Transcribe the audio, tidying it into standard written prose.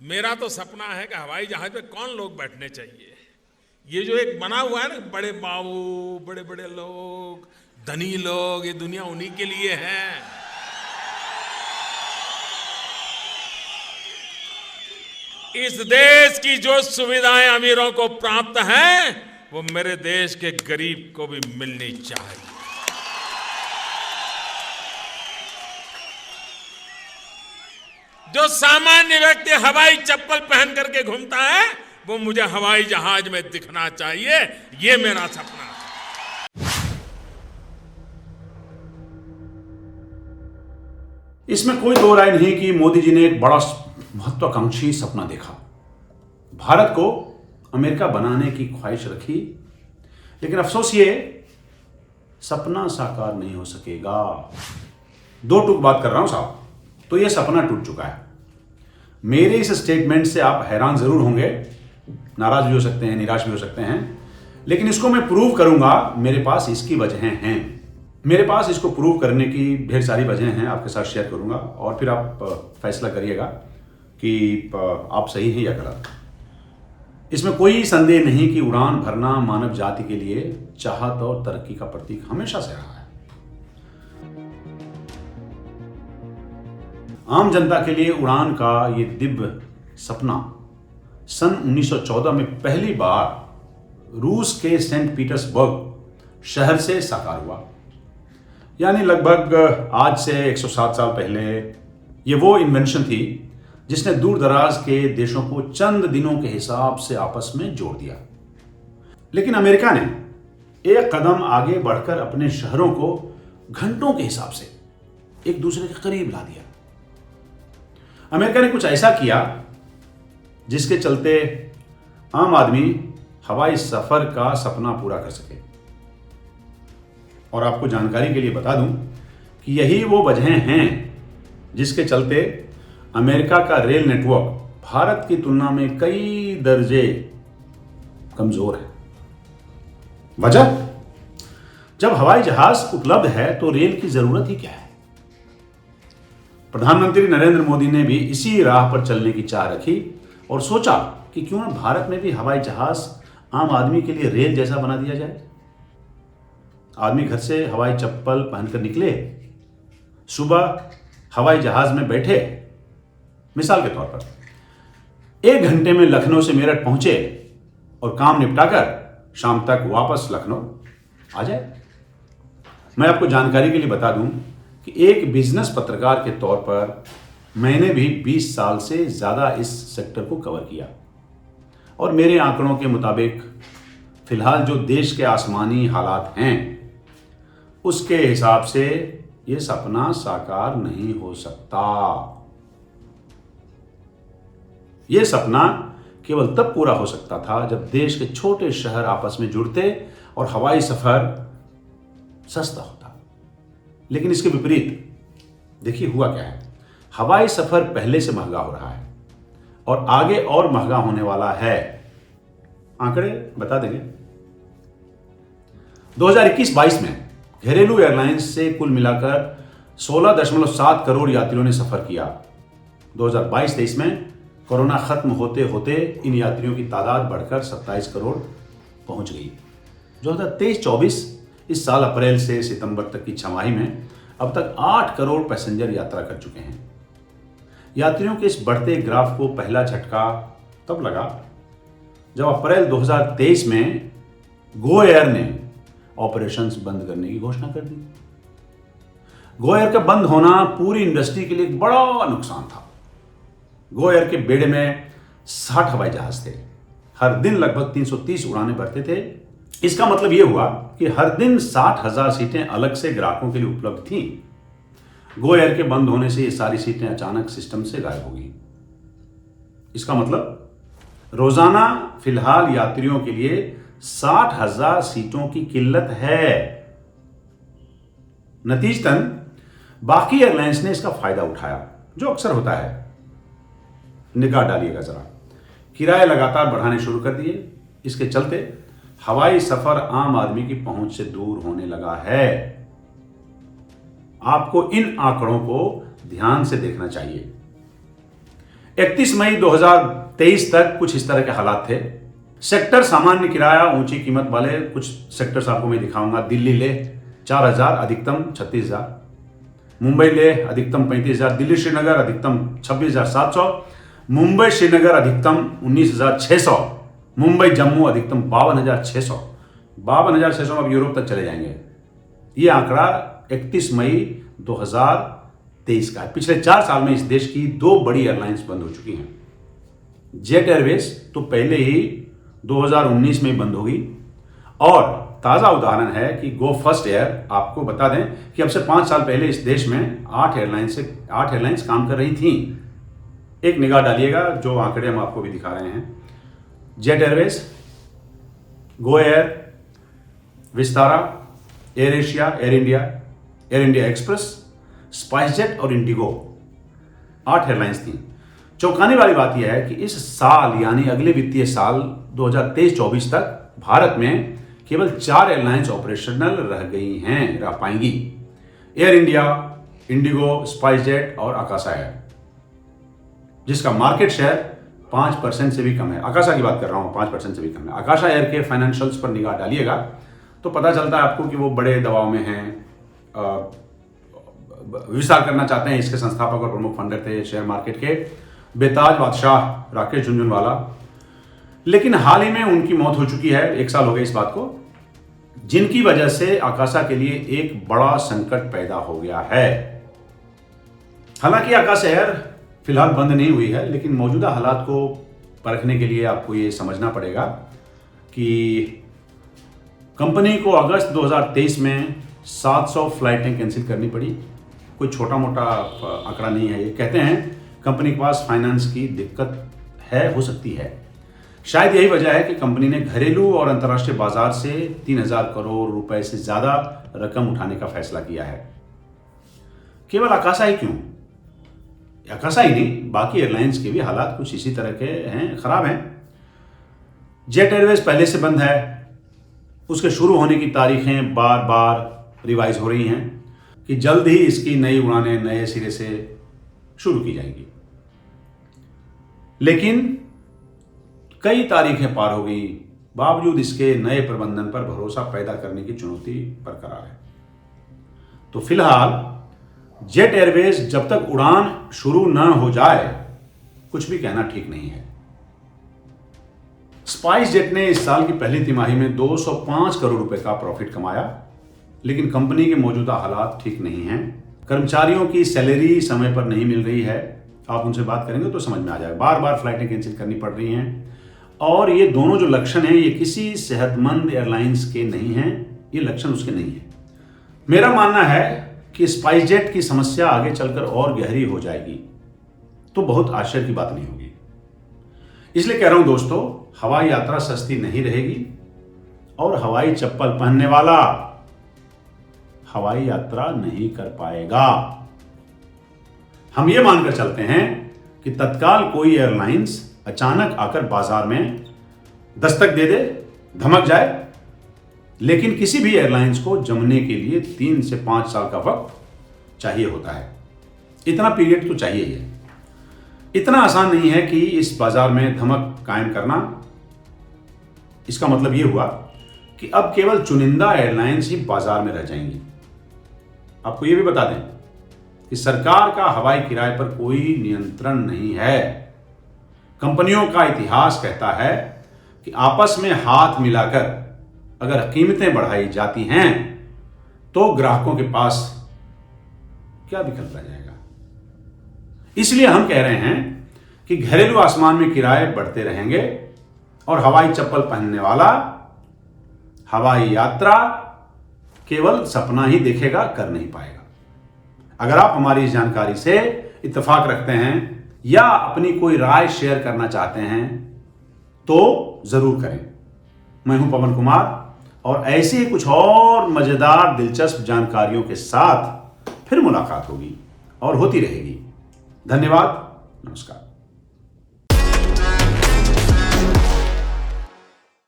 मेरा तो सपना है कि हवाई जहाज पे कौन लोग बैठने चाहिए। ये जो एक बना हुआ है ना, बड़े बाबू, बड़े बड़े लोग, धनी लोग, ये दुनिया उन्हीं के लिए है। इस देश की जो सुविधाएं अमीरों को प्राप्त हैं, वो मेरे देश के गरीब को भी मिलनी चाहिए। जो सामान्य व्यक्ति हवाई चप्पल पहन करके घूमता है, वो मुझे हवाई जहाज में दिखना चाहिए। ये मेरा सपना है। इसमें कोई दो राय नहीं कि मोदी जी ने एक बड़ा महत्वाकांक्षी सपना देखा। भारत को अमेरिका बनाने की ख्वाहिश रखी, लेकिन अफसोस ये सपना साकार नहीं हो सकेगा। दो टूक बात कर रहा हूं साहब, तो ये सपना टूट चुका है। मेरे इस स्टेटमेंट से आप हैरान जरूर होंगे, नाराज भी हो सकते हैं, निराश भी हो सकते हैं, लेकिन इसको मैं प्रूव करूंगा। मेरे पास इसकी वजहें हैं। मेरे पास इसको प्रूव करने की ढेर सारी वजहें हैं, आपके साथ शेयर करूंगा और फिर आप फैसला करिएगा कि आप सही हैं या गलत। इसमें कोई संदेह नहीं कि उड़ान भरना मानव जाति के लिए चाहत और तरक्की का प्रतीक हमेशा से रहा है। आम जनता के लिए उड़ान का ये दिव्य सपना सन 1914 में पहली बार रूस के सेंट पीटर्सबर्ग शहर से साकार हुआ। यानी लगभग आज से 107 साल पहले ये वो इन्वेंशन थी जिसने दूर दराज के देशों को चंद दिनों के हिसाब से आपस में जोड़ दिया। लेकिन अमेरिका ने एक कदम आगे बढ़कर अपने शहरों को घंटों के हिसाब से एक दूसरे के करीब ला दिया। अमेरिका ने कुछ ऐसा किया जिसके चलते आम आदमी हवाई सफर का सपना पूरा कर सके। और आपको जानकारी के लिए बता दूं कि यही वो वजहें हैं जिसके चलते अमेरिका का रेल नेटवर्क भारत की तुलना में कई दर्जे कमजोर है। वजह, जब हवाई जहाज उपलब्ध है तो रेल की जरूरत ही क्या है। प्रधानमंत्री नरेंद्र मोदी ने भी इसी राह पर चलने की चाह रखी और सोचा कि क्यों ना भारत में भी हवाई जहाज आम आदमी के लिए रेल जैसा बना दिया जाए। आदमी घर से हवाई चप्पल पहनकर निकले, सुबह हवाई जहाज में बैठे, मिसाल के तौर पर 1 घंटे में लखनऊ से मेरठ पहुंचे और काम निपटाकर शाम तक वापस लखनऊ आ जाए। मैं आपको जानकारी के लिए बता दूं कि एक बिजनेस पत्रकार के तौर पर मैंने भी 20 साल से ज्यादा इस सेक्टर को कवर किया और मेरे आंकड़ों के मुताबिक फिलहाल जो देश के आसमानी हालात हैं उसके हिसाब से यह सपना साकार नहीं हो सकता। यह सपना केवल तब पूरा हो सकता था जब देश के छोटे शहर आपस में जुड़ते और हवाई सफर सस्ता होता। लेकिन इसके विपरीत देखिए हुआ क्या है। हवाई सफर पहले से महंगा हो रहा है और आगे और महंगा होने वाला है। आंकड़े बता देंगे। 2021-22 में घरेलू एयरलाइंस से कुल मिलाकर 16.7 करोड़ यात्रियों ने सफर किया। 2022-23 में कोरोना खत्म होते होते इन यात्रियों की तादाद बढ़कर 27 करोड़ पहुंच गई। 2023-24 इस साल अप्रैल से सितंबर तक की छमाही में अब तक 8 करोड़ पैसेंजर यात्रा कर चुके हैं। यात्रियों के इस बढ़ते ग्राफ को पहला झटका तब लगा जब अप्रैल 2023 में गो एयर ने ऑपरेशंस बंद करने की घोषणा कर दी। गो एयर का बंद होना पूरी इंडस्ट्री के लिए एक बड़ा नुकसान था। गो एयर के बेड़े में 60 हवाई जहाज थे। हर दिन लगभग 330 उड़ानें भरते थे। इसका मतलब यह हुआ कि हर दिन 60,000 सीटें अलग से ग्राहकों के लिए उपलब्ध थीं। गो एयर के बंद होने से ये सारी सीटें अचानक सिस्टम से गायब हो गई। इसका मतलब रोजाना फिलहाल यात्रियों के लिए 60,000 सीटों की किल्लत है। नतीजतन बाकी एयरलाइंस ने इसका फायदा उठाया, जो अक्सर होता है। निगाह डालिएगा जरा, किराए लगातार बढ़ाने शुरू कर दिए। इसके चलते हवाई सफर आम आदमी की पहुंच से दूर होने लगा है। आपको इन आंकड़ों को ध्यान से देखना चाहिए। 31 मई 2023 तक कुछ इस तरह के हालात थे। सेक्टर सामान्य किराया ऊंची कीमत वाले कुछ सेक्टर्स आपको मैं दिखाऊंगा। दिल्ली ले 4000, अधिकतम 36,000। मुंबई ले अधिकतम 35,000। दिल्ली श्रीनगर अधिकतम 26,700। मुंबई श्रीनगर अधिकतम 19,600। मुंबई जम्मू अधिकतम 52,600। 52,600 में अब यूरोप तक चले जाएंगे। ये आंकड़ा 31 मई 2023 का है। पिछले 4 साल में इस देश की 2 बड़ी एयरलाइंस बंद हो चुकी हैं। जेट एयरवेज तो पहले ही 2019 में बंद होगी, और ताज़ा उदाहरण है कि गो फर्स्ट एयर। आपको बता दें कि अब से 5 साल पहले इस देश में 8 एयरलाइंस काम कर रही थीं। एक निगाह डालिएगा, जो आंकड़े हम आपको भी दिखा रहे हैं। Jet Airways, Go Air, Vistara, air Asia, air India express, SpiceJet और इंडिगो, 8 एयरलाइंस थी। चौंकाने वाली बात यह है कि इस साल यानी अगले वित्तीय साल 2023-24 तक भारत में केवल 4 एयरलाइंस ऑपरेशनल रह पाएंगी। एयर इंडिया, इंडिगो, स्पाइसजेट और आकाशा एयर, जिसका मार्केट शेयर 5% से भी कम है। आकाशा की बात कर रहा हूं, 5% से भी कम है। आकाशा एयर के फाइनेंशियल्स पर निगाह डालिएगा तो पता चलता है आपको कि वो बड़े दबाव में हैं, विस्तार करना चाहते हैं। इसके संस्थापक और प्रमुख फंडर थे शेयर मार्केट के बेताज बादशाह राकेश झुनझुनवाला, लेकिन हाल ही में उनकी मौत हो चुकी है। 1 साल हो गए इस बात को, जिनकी वजह से आकाशा के लिए एक बड़ा संकट पैदा हो गया है। हालांकि आकाशा एयर फिलहाल बंद नहीं हुई है, लेकिन मौजूदा हालात को परखने के लिए आपको ये समझना पड़ेगा कि कंपनी को अगस्त 2023 में 700 फ्लाइटें कैंसिल करनी पड़ी। कोई छोटा मोटा आंकड़ा नहीं है ये। कहते हैं कंपनी के पास फाइनेंस की दिक्कत हो सकती है। शायद यही वजह है कि कंपनी ने घरेलू और अंतर्राष्ट्रीय बाजार से 3,000 करोड़ रुपए से ज्यादा रकम उठाने का फैसला किया है। केवल आकाशा ही क्यों? आकाशा ही नहीं, बाकी एयरलाइंस के भी हालात कुछ इसी तरह के हैं, खराब हैं। जेट एयरवेज पहले से बंद है। उसके शुरू होने की तारीखें बार बार रिवाइज हो रही हैं कि जल्द ही इसकी नई उड़ानें नए सिरे से शुरू की जाएंगी, लेकिन कई तारीखें पार हो गई, बावजूद इसके नए प्रबंधन पर भरोसा पैदा करने की चुनौती बरकरार है। तो फिलहाल जेट एयरवेज जब तक उड़ान शुरू न हो जाए कुछ भी कहना ठीक नहीं है। स्पाइस जेट ने इस साल की पहली तिमाही में 205 करोड़ रुपए का प्रॉफिट कमाया, लेकिन कंपनी के मौजूदा हालात ठीक नहीं हैं। कर्मचारियों की सैलरी समय पर नहीं मिल रही है। आप उनसे बात करेंगे तो समझ में आ जाएगा। बार बार फ्लाइटें कैंसिल करनी पड़ रही हैं, और ये दोनों जो लक्षण हैं ये किसी सेहतमंद एयरलाइंस के नहीं हैं। ये लक्षण उसके नहीं है। मेरा मानना है कि स्पाइसजेट की समस्या आगे चलकर और गहरी हो जाएगी तो बहुत आश्चर्य की बात नहीं होगी। इसलिए कह रहा हूं दोस्तों, हवाई यात्रा सस्ती नहीं रहेगी, और हवाई चप्पल पहनने वाला हवाई यात्रा नहीं कर पाएगा। हम ये मानकर चलते हैं कि तत्काल कोई एयरलाइंस अचानक आकर बाजार में दस्तक दे दे, धमक जाए, लेकिन किसी भी एयरलाइंस को जमने के लिए 3 से 5 साल का वक्त चाहिए होता है। इतना पीरियड तो चाहिए ही है। इतना आसान नहीं है कि इस बाजार में धमक कायम करना। इसका मतलब यह हुआ कि अब केवल चुनिंदा एयरलाइंस ही बाजार में रह जाएंगी। आपको यह भी बता दें कि सरकार का हवाई किराए पर कोई नियंत्रण नहीं है। कंपनियों का इतिहास कहता है कि आपस में हाथ मिलाकर अगर कीमतें बढ़ाई जाती हैं तो ग्राहकों के पास क्या विकल्प रह जाएगा। इसलिए हम कह रहे हैं कि घरेलू आसमान में किराए बढ़ते रहेंगे और हवाई चप्पल पहनने वाला हवाई यात्रा केवल सपना ही देखेगा, कर नहीं पाएगा। अगर आप हमारी इस जानकारी से इत्तेफाक रखते हैं या अपनी कोई राय शेयर करना चाहते हैं तो जरूर करें। मैं हूं पवन कुमार, और ऐसे ही कुछ और मजेदार दिलचस्प जानकारियों के साथ फिर मुलाकात होगी और होती रहेगी। धन्यवाद, नमस्कार।